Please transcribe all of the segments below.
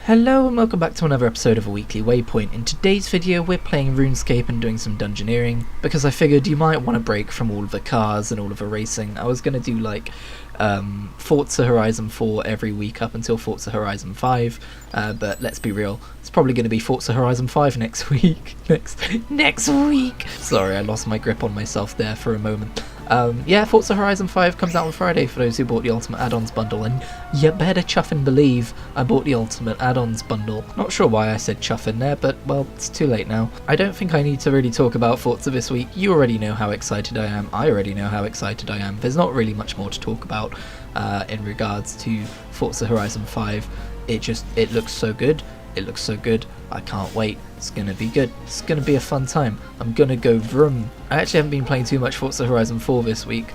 Hello and welcome back to another episode of a weekly Waypoint. In today's video we're playing RuneScape and doing some dungeoneering because I figured you might want a break from all of the cars and all of the racing. I was going to do like Forza Horizon 4 every week up until Forza Horizon 5, but let's be real, it's probably going to be Forza Horizon 5 next week. next week! Sorry, I lost my grip on myself there for a moment. Yeah, Forza Horizon 5 comes out on Friday for those who bought the Ultimate Add-ons bundle, and you better chuff and believe I bought the Ultimate Add-ons bundle. Not sure why I said chuff in there, but well, it's too late now. I don't think I need to really talk about Forza this week. You already know how excited I am. I already know how excited I am. There's not really much more to talk about in regards to Forza Horizon 5. It looks so good. It looks so good. I can't wait. It's gonna be good. It's gonna be a fun time. I'm gonna go vroom. I actually haven't been playing too much Forza Horizon 4 this week,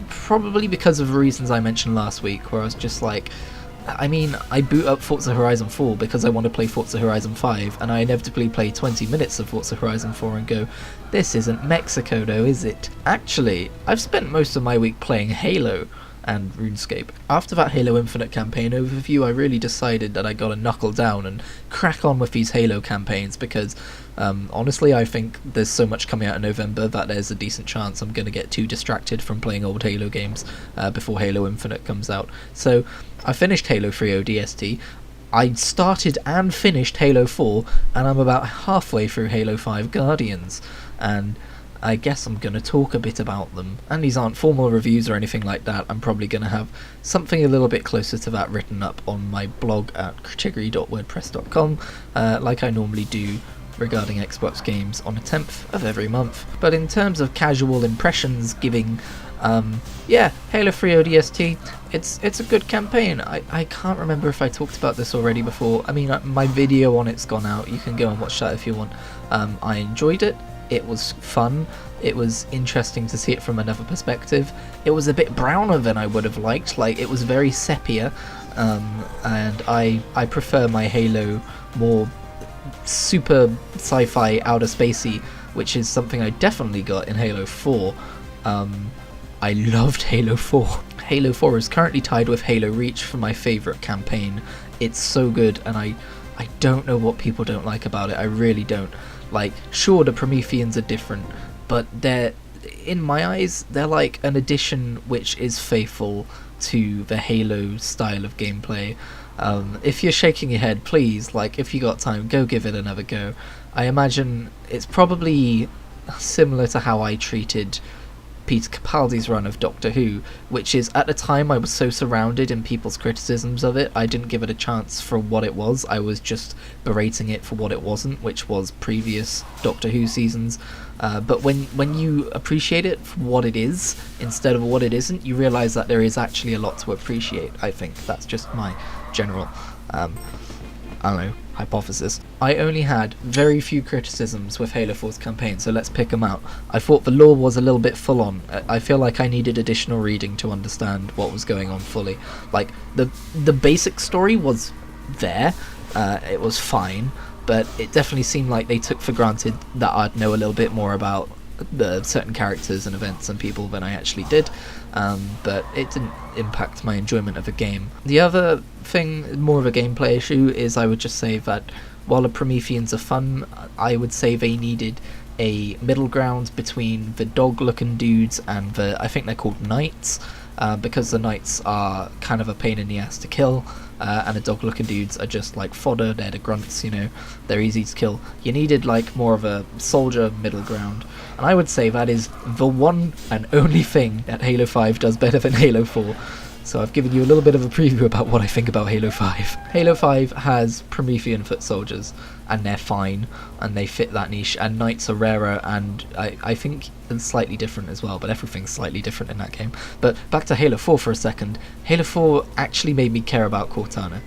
probably because of reasons I mentioned last week, where I was just like, I boot up Forza Horizon 4 because I want to play Forza Horizon 5, and I inevitably play 20 minutes of Forza Horizon 4 and go, this isn't Mexico though, is it? Actually, I've spent most of my week playing Halo and RuneScape. After that Halo Infinite campaign overview, I really decided that I gotta knuckle down and crack on with these Halo campaigns because honestly I think there's so much coming out in November that there's a decent chance I'm gonna get too distracted from playing old Halo games before Halo Infinite comes out. So I finished Halo 3 ODST, I started and finished Halo 4, and I'm about halfway through Halo 5 Guardians, and I guess I'm going to talk a bit about them. And these aren't formal reviews or anything like that. I'm probably going to have something a little bit closer to that written up on my blog at kritigri.wordpress.com, like I normally do regarding Xbox games on the 10th of every month. But in terms of casual impressions giving, yeah, Halo 3 ODST, it's a good campaign. I can't remember if I talked about this already before. I mean, my video on it's gone out. You can go and watch that if you want. I enjoyed it. It was fun, it was interesting to see it from another perspective. It was a bit browner than I would have liked, like it was very sepia, and I prefer my Halo more super sci-fi outer spacey, which is something I definitely got in Halo 4. I loved Halo 4. Halo 4 is currently tied with Halo Reach for my favourite campaign. It's so good, and I don't know what people don't like about it, I really don't. Like, sure, the Prometheans are different, but they're, in my eyes, they're like an addition which is faithful to the Halo style of gameplay. If you're shaking your head, please, like, if you got time, go give it another go. I imagine it's probably similar to how I treated Peter Capaldi's run of Doctor Who, which is, at the time I was so surrounded in people's criticisms of it, I didn't give it a chance for what it was. I was just berating it for what it wasn't, which was previous Doctor Who seasons. But when you appreciate it for what it is instead of what it isn't, you realise that there is actually a lot to appreciate. I think that's just my general I don't know, hypothesis. I only had very few criticisms with Halo 4's campaign, so let's pick them out. I thought the lore was a little bit full on. I feel like I needed additional reading to understand what was going on fully. Like, the basic story was there, it was fine, but it definitely seemed like they took for granted that I'd know a little bit more about the certain characters and events and people than I actually did, but it didn't impact my enjoyment of the game. The other thing, more of a gameplay issue, is I would just say that while the Prometheans are fun, I would say they needed a middle ground between the dog-looking dudes and the, I think they're called knights, because the knights are kind of a pain in the ass to kill, and the dog-looking dudes are just like fodder. They're the grunts, you know, they're easy to kill. You needed like more of a soldier middle ground, and I would say that is the one and only thing that Halo 5 does better than Halo 4. So I've given you a little bit of a preview about what I think about Halo 5. Halo 5 has Promethean foot soldiers, and they're fine, and they fit that niche, and knights are rarer, and I think it's slightly different as well, but everything's slightly different in that game. But back to Halo 4 for a second. Halo 4 actually made me care about Cortana,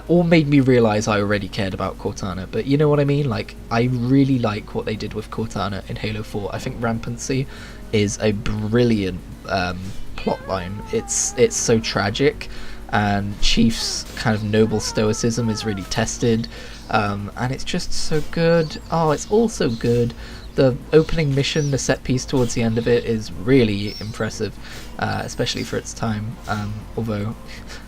or made me realise I already cared about Cortana, but you know what I mean? Like, I really like what they did with Cortana in Halo 4. I think Rampancy is a brilliant plotline. It's so tragic, and Chief's kind of noble stoicism is really tested, and it's just so good. Oh, it's all so good. The opening mission, the set piece towards the end of it, is really impressive, especially for its time. Although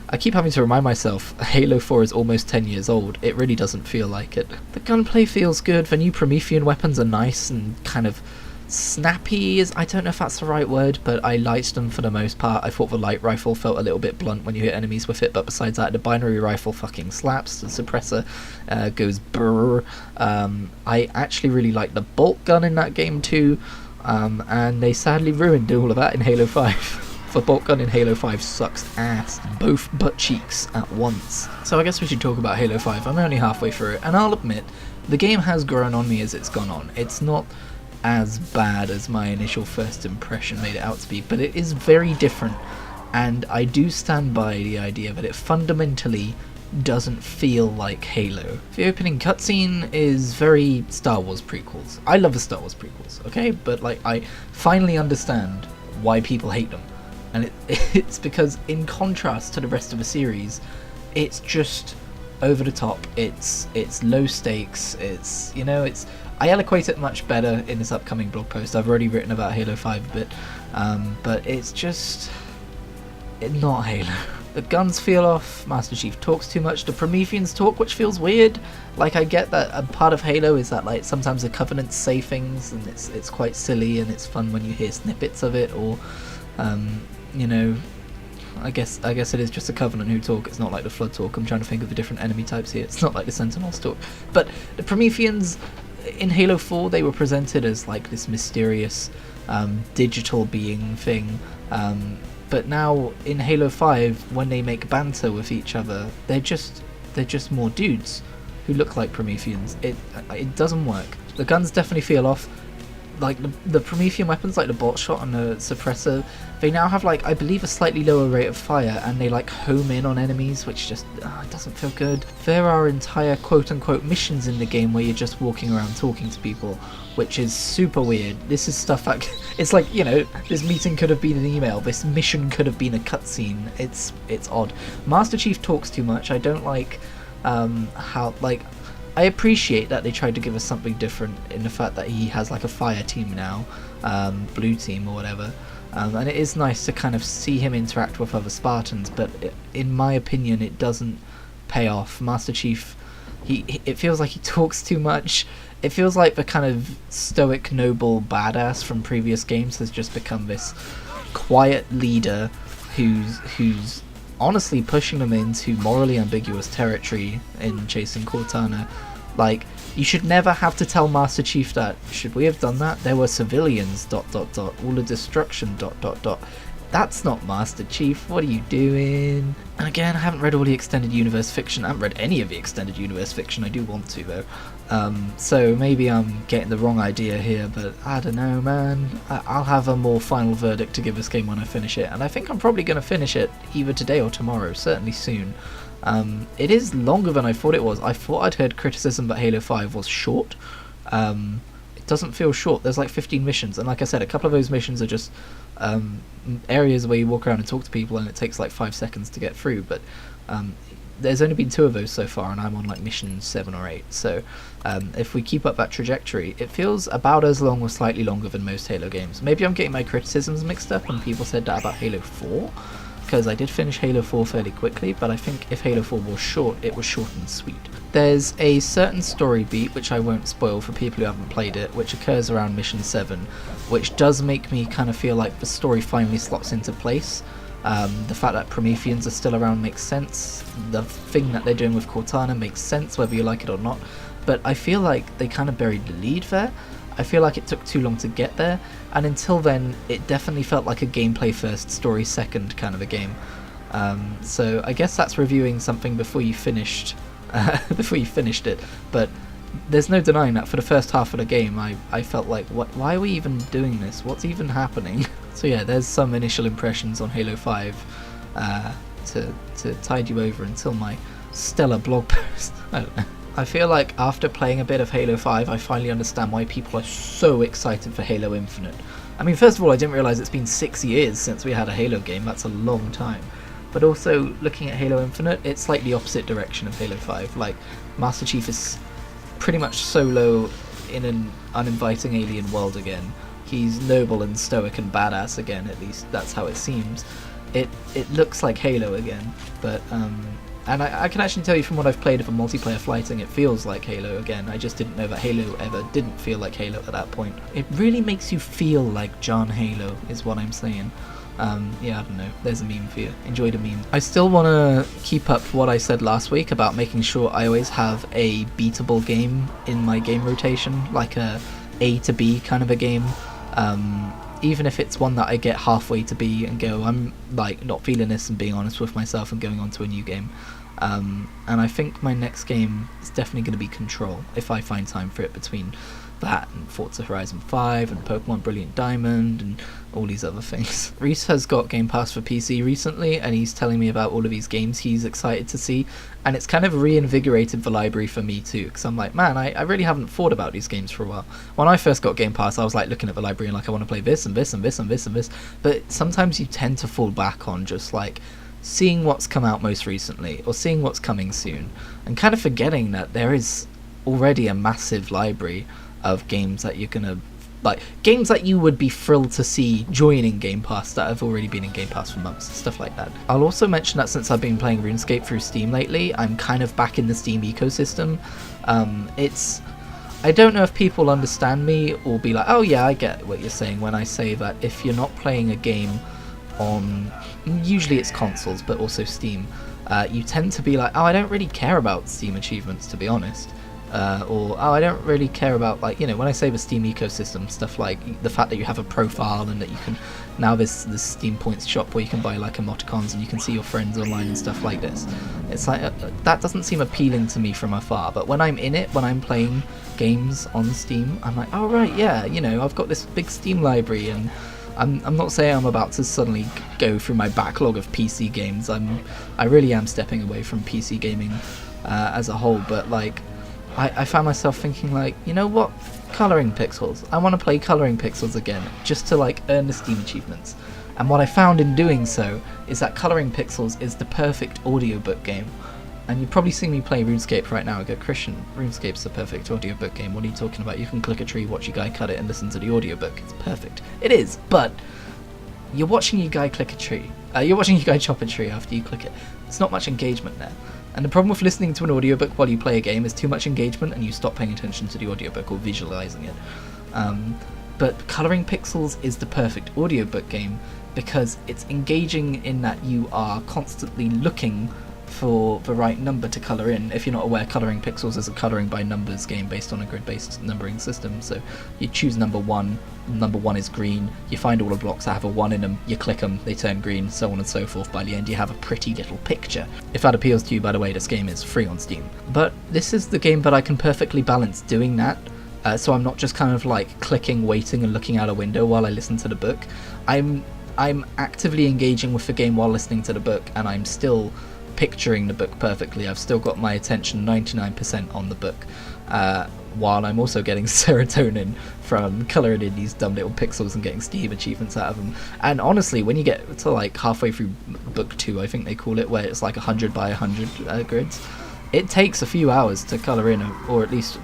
I keep having to remind myself, Halo 4 is almost 10 years old. It really doesn't feel like it. The gunplay feels good. The new Promethean weapons are nice and kind of snappy. I don't know if that's the right word, but I liked them for the most part. I thought the light rifle felt a little bit blunt when you hit enemies with it, but besides that, the binary rifle fucking slaps. The suppressor goes brrr. I actually really like the bolt gun in that game too, and they sadly ruined all of that in Halo 5. The bolt gun in Halo 5 sucks ass, both butt cheeks at once. So I guess we should talk about Halo 5. I'm only halfway through it, and I'll admit, the game has grown on me as it's gone on. It's not as bad as my initial first impression made it out to be, but it is very different, and I do stand by the idea that it fundamentally doesn't feel like Halo. The opening cutscene is very Star Wars prequels. I love the Star Wars prequels, okay? But like, I finally understand why people hate them. And it's because, in contrast to the rest of the series, it's just over the top. It's low stakes. It's, you know, I eloquate it much better in this upcoming blog post. I've already written about Halo 5 a bit, but it's just not Halo. The guns feel off. Master Chief talks too much. The Prometheans talk, which feels weird. Like, I get that a part of Halo is that, like, sometimes the Covenants say things, and it's quite silly, and it's fun when you hear snippets of it, or you know, I guess it is just the Covenant who talk. It's not like the Flood talk. I'm trying to think of the different enemy types here. It's not like the Sentinels talk. But the Prometheans in Halo 4, they were presented as like this mysterious digital being thing. But now in Halo 5, when they make banter with each other, they're just more dudes who look like Prometheans. It doesn't work. The guns definitely feel off. Like the Promethean weapons, like the bolt shot and the suppressor, they now have, like, I believe, a slightly lower rate of fire, and they like home in on enemies, which just doesn't feel good. There are entire quote-unquote missions in the game where you're just walking around talking to people, which is super weird. This is stuff that it's like, you know, this meeting could have been an email, this mission could have been a cutscene. It's odd. Master Chief talks too much. I don't like how, like, I appreciate that they tried to give us something different in the fact that he has like a fire team now, blue team or whatever, and it is nice to kind of see him interact with other Spartans, but in my opinion it doesn't pay off. Master Chief, it feels like he talks too much. It feels like the kind of stoic, noble badass from previous games has just become this quiet leader who's honestly pushing them into morally ambiguous territory in chasing Cortana. Like, you should never have to tell Master Chief that. Should we have done that? There were civilians, ... all the destruction, ... That's not Master Chief. What are you doing? And again, I haven't read all the extended universe fiction. I haven't read any of the extended universe fiction. I do want to, though. So maybe I'm getting the wrong idea here, but I don't know, man. I'll have a more final verdict to give this game when I finish it, and I think I'm probably going to finish it either today or tomorrow, certainly soon. It is longer than I thought it was. I thought I'd heard criticism that Halo 5 was short. It doesn't feel short. There's like 15 missions, and like I said, a couple of those missions are just areas where you walk around and talk to people, and it takes like 5 seconds to get through, but there's only been 2 of those so far, and I'm on like mission 7 or 8, so if we keep up that trajectory, it feels about as long or slightly longer than most Halo games. Maybe I'm getting my criticisms mixed up, and people said that about Halo 4, because I did finish Halo 4 fairly quickly, but I think if Halo 4 was short, it was short and sweet. There's a certain story beat, which I won't spoil for people who haven't played it, which occurs around mission 7, which does make me kind of feel like the story finally slots into place. The fact that Prometheans are still around makes sense. The thing that they're doing with Cortana makes sense, whether you like it or not. But I feel like they kind of buried the lead there. I feel like it took too long to get there, and until then, it definitely felt like a gameplay first, story second kind of a game. So I guess that's reviewing something before you finished it. But there's no denying that for the first half of the game, I felt like, why are we even doing this? What's even happening? So yeah, there's some initial impressions on Halo 5 to tide you over until my stellar blog post. I don't know. I feel like after playing a bit of Halo 5, I finally understand why people are so excited for Halo Infinite. I mean, first of all, I didn't realise it's been 6 years since we had a Halo game. That's a long time. But also, looking at Halo Infinite, it's like the opposite direction of Halo 5. Like, Master Chief is pretty much solo in an uninviting alien world again. He's noble and stoic and badass again, at least that's how it seems. It looks like Halo again, but and I can actually tell you from what I've played of a multiplayer fighting, it feels like Halo again. I just didn't know that Halo ever didn't feel like Halo at that point. It really makes you feel like John Halo, is what I'm saying. Yeah, I don't know, there's a meme for you. Enjoy the meme. I still want to keep up what I said last week about making sure I always have a beatable game in my game rotation, like A to B kind of a game. Even if it's one that I get halfway to B and go, I'm like not feeling this, and being honest with myself and going on to a new game. And I think my next game is definitely going to be Control, if I find time for it between that and Forza Horizon 5 and Pokemon Brilliant Diamond and all these other things. Reese has got Game Pass for PC recently, and he's telling me about all of these games he's excited to see, and it's kind of reinvigorated the library for me too, because I'm like, man, I really haven't thought about these games for a while. When I first got Game Pass, I was like looking at the library and like, I want to play this and this and this and this and this, but sometimes you tend to fall back on just like seeing what's come out most recently or seeing what's coming soon, and kind of forgetting that there is already a massive library of games that you're gonna like, games that you would be thrilled to see joining Game Pass that have already been in Game Pass for months, stuff like that. I'll also mention that since I've been playing RuneScape through Steam lately, I'm kind of back in the Steam ecosystem. I don't know if people understand me or be like, oh yeah, I get what you're saying when I say that if you're not playing a game on, usually it's consoles but also Steam, you tend to be like, oh, I don't really care about Steam achievements, to be honest. Or, oh, I don't really care about, like, you know, when I say the Steam ecosystem, stuff like the fact that you have a profile and that you can, now there's this Steam Points shop where you can buy like emoticons and you can see your friends online and stuff like this. It's like, that doesn't seem appealing to me from afar, but when I'm in it, when I'm playing games on Steam, I'm like, oh right, yeah, you know, I've got this big Steam library, and I'm not saying I'm about to suddenly go through my backlog of PC games. I really am stepping away from PC gaming as a whole, but like, I found myself thinking like, you know what, Colouring Pixels, I want to play Colouring Pixels again, just to like earn the Steam achievements. And what I found in doing so is that Colouring Pixels is the perfect audiobook game. And you've probably seen me play RuneScape right now. I go, Christian, RuneScape's the perfect audiobook game, what are you talking about? You can click a tree, watch your guy cut it and listen to the audiobook, it's perfect. It is, but you're watching your guy click a tree, you're watching your guy chop a tree after you click it. There's not much engagement there. And the problem with listening to an audiobook while you play a game is too much engagement and you stop paying attention to the audiobook or visualizing it. But Colouring Pixels is the perfect audiobook game because it's engaging in that you are constantly looking for the right number to colour in. If you're not aware, Colouring Pixels is a colouring by numbers game based on a grid-based numbering system. So you choose number 1 is green, you find all the blocks that have a 1 in them, you click them, they turn green, so on and so forth. By the end you have a pretty little picture. If that appeals to you, by the way, this game is free on Steam. But this is the game that I can perfectly balance doing that, so I'm not just kind of like clicking, waiting and looking out a window while I listen to the book. I'm actively engaging with the game while listening to the book, and I'm still picturing the book perfectly. I've still got my attention 99% on the book, while I'm also getting serotonin from colouring in these dumb little pixels and getting Steam achievements out of them. And honestly, when you get to like halfway through book 2, I think they call it, where it's like 100 by 100 grids, it takes a few hours to colour in, or at least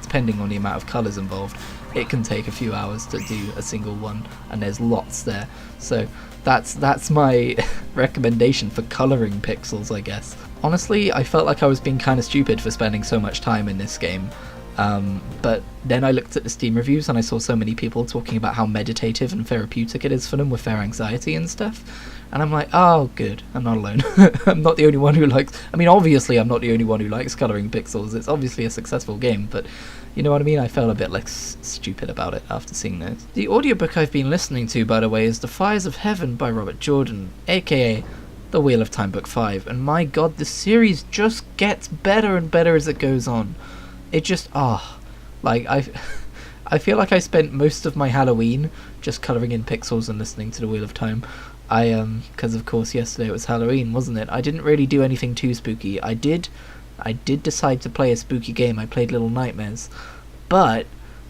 depending on the amount of colours involved, it can take a few hours to do a single one, and there's lots there. So that's my recommendation for Colouring Pixels, I guess. Honestly, I felt like I was being kind of stupid for spending so much time in this game. But then I looked at the Steam reviews and I saw so many people talking about how meditative and therapeutic it is for them with their anxiety and stuff. And I'm like, oh, good, I'm not alone. I'm not the only one who likes... I mean, obviously I'm not the only one who likes Colouring Pixels. It's obviously a successful game, but you know what I mean? I felt a bit less stupid about it after seeing this. The audiobook I've been listening to, by the way, is The Fires of Heaven by Robert Jordan, aka The Wheel of Time Book 5. And my god, this series just gets better and better as it goes on. It just, like, I feel like I spent most of my Halloween just colouring in pixels and listening to The Wheel of Time. Because of course yesterday it was Halloween, wasn't it? I didn't really do anything too spooky. I did decide to play a spooky game. I played Little Nightmares, but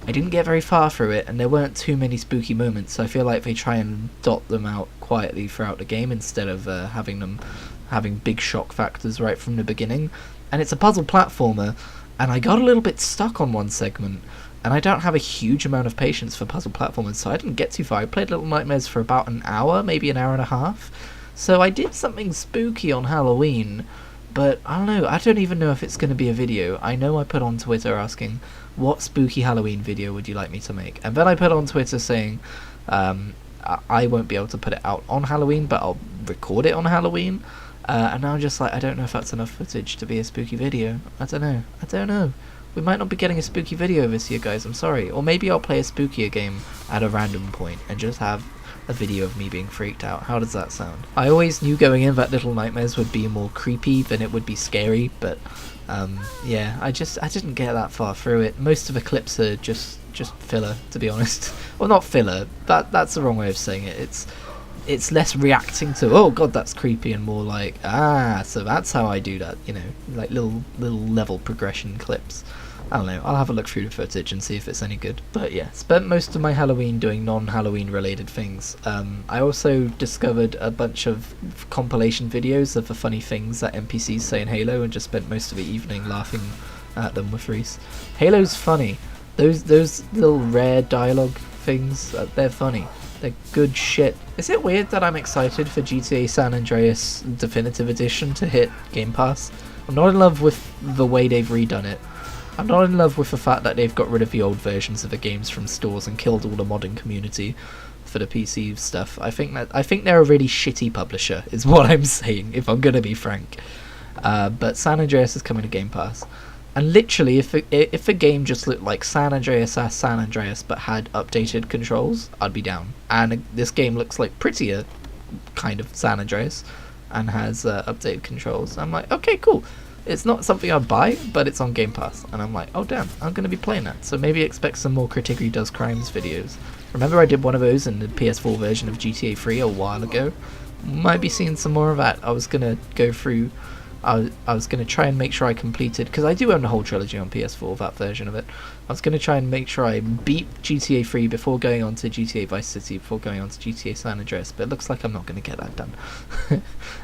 I didn't get very far through it, and there weren't too many spooky moments, so I feel like they try and dot them out quietly throughout the game instead of having big shock factors right from the beginning. And it's a puzzle platformer, and I got a little bit stuck on one segment, and I don't have a huge amount of patience for puzzle platformers, so I didn't get too far. I played Little Nightmares for about an hour, maybe an hour and a half. So I did something spooky on Halloween, but I don't know, I don't even know if it's going to be a video. I know I put on Twitter asking, what spooky Halloween video would you like me to make? And then I put on Twitter saying, I won't be able to put it out on Halloween, but I'll record it on Halloween. And now I'm just like, I don't know if that's enough footage to be a spooky video. I don't know. We might not be getting a spooky video this year, guys, I'm sorry. Or maybe I'll play a spookier game at a random point and just have a video of me being freaked out. How does that sound? I always knew going in that Little Nightmares would be more creepy than it would be scary, but yeah, I didn't get that far through it. Most of the clips are just filler, to be honest. Well, not filler, that's the wrong way of saying it. It's less reacting to, oh god, that's creepy, and more like, so that's how I do that, you know, like little level progression clips. I don't know, I'll have a look through the footage and see if it's any good. But yeah, spent most of my Halloween doing non-Halloween related things. I also discovered a bunch of compilation videos of the funny things that NPCs say in Halo, and just spent most of the evening laughing at them with Reese. Halo's funny. Those little rare dialogue things, they're funny. They're good shit. Is it weird that I'm excited for GTA San Andreas Definitive Edition to hit Game Pass? I'm not in love with the way they've redone it. I'm not in love with the fact that they've got rid of the old versions of the games from stores and killed all the modding community for the PC stuff. I think they're a really shitty publisher, is what I'm saying, if I'm gonna be frank. But San Andreas is coming to Game Pass. And literally, if the game just looked like San Andreas as San Andreas but had updated controls, I'd be down. And this game looks like prettier, kind of San Andreas, and has updated controls. I'm like, okay, cool. It's not something I'd buy, but it's on Game Pass. And I'm like, oh damn, I'm going to be playing that. So maybe expect some more Kritigri Does Crimes videos. Remember I did one of those in the PS4 version of GTA 3 a while ago? Might be seeing some more of that. I was going to go through... I was going to try and make sure I completed, because I do own the whole trilogy on PS4, that version of it. I was going to try and make sure I beat GTA 3 before going on to GTA Vice City, before going on to GTA San Andreas, but it looks like I'm not going to get that done.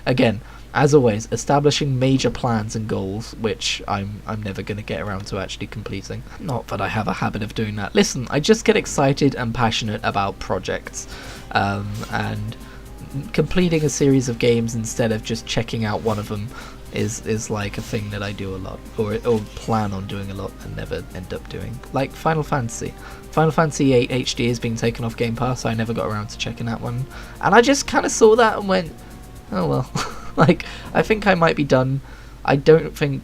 Again, as always, establishing major plans and goals, which I'm never going to get around to actually completing. Not that I have a habit of doing that. Listen, I just get excited and passionate about projects, and completing a series of games instead of just checking out one of them is like a thing that I do a lot, or plan on doing a lot and never end up doing. Like Final Fantasy. Final Fantasy 8 HD is being taken off Game Pass, so I never got around to checking that one. And I just kind of saw that and went, oh well. Like, I think I might be done. I don't think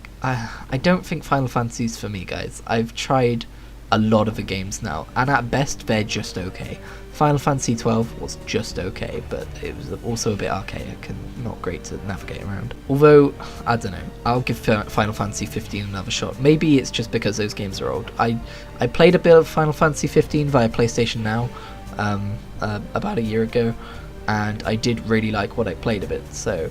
Final Fantasy's for me, guys. I've tried a lot of the games now, and at best they're just okay. Final Fantasy 12 was just okay, but it was also a bit archaic and not great to navigate around. Although, I don't know, I'll give Final Fantasy 15 another shot. Maybe it's just because those games are old. I played a bit of Final Fantasy 15 via PlayStation Now about a year ago, and I did really like what I played of it, so...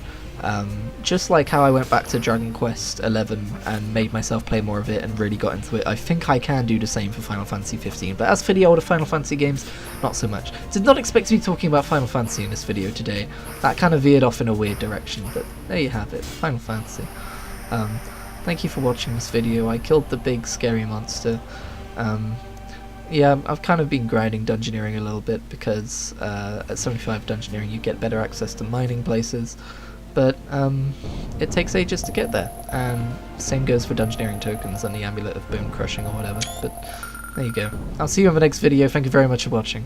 just like how I went back to Dragon Quest 11 and made myself play more of it and really got into it, I think I can do the same for Final Fantasy 15. But as for the older Final Fantasy games, not so much. Did not expect to be talking about Final Fantasy in this video today. That kind of veered off in a weird direction, but there you have it, Final Fantasy. Thank you for watching this video. I killed the big scary monster. Yeah, I've kind of been grinding Dungeoneering a little bit because at 75 Dungeoneering you get better access to mining places. But it takes ages to get there, and same goes for Dungeoneering tokens and the Amulet of Bone Crushing or whatever, but there you go. I'll see you in the next video, thank you very much for watching.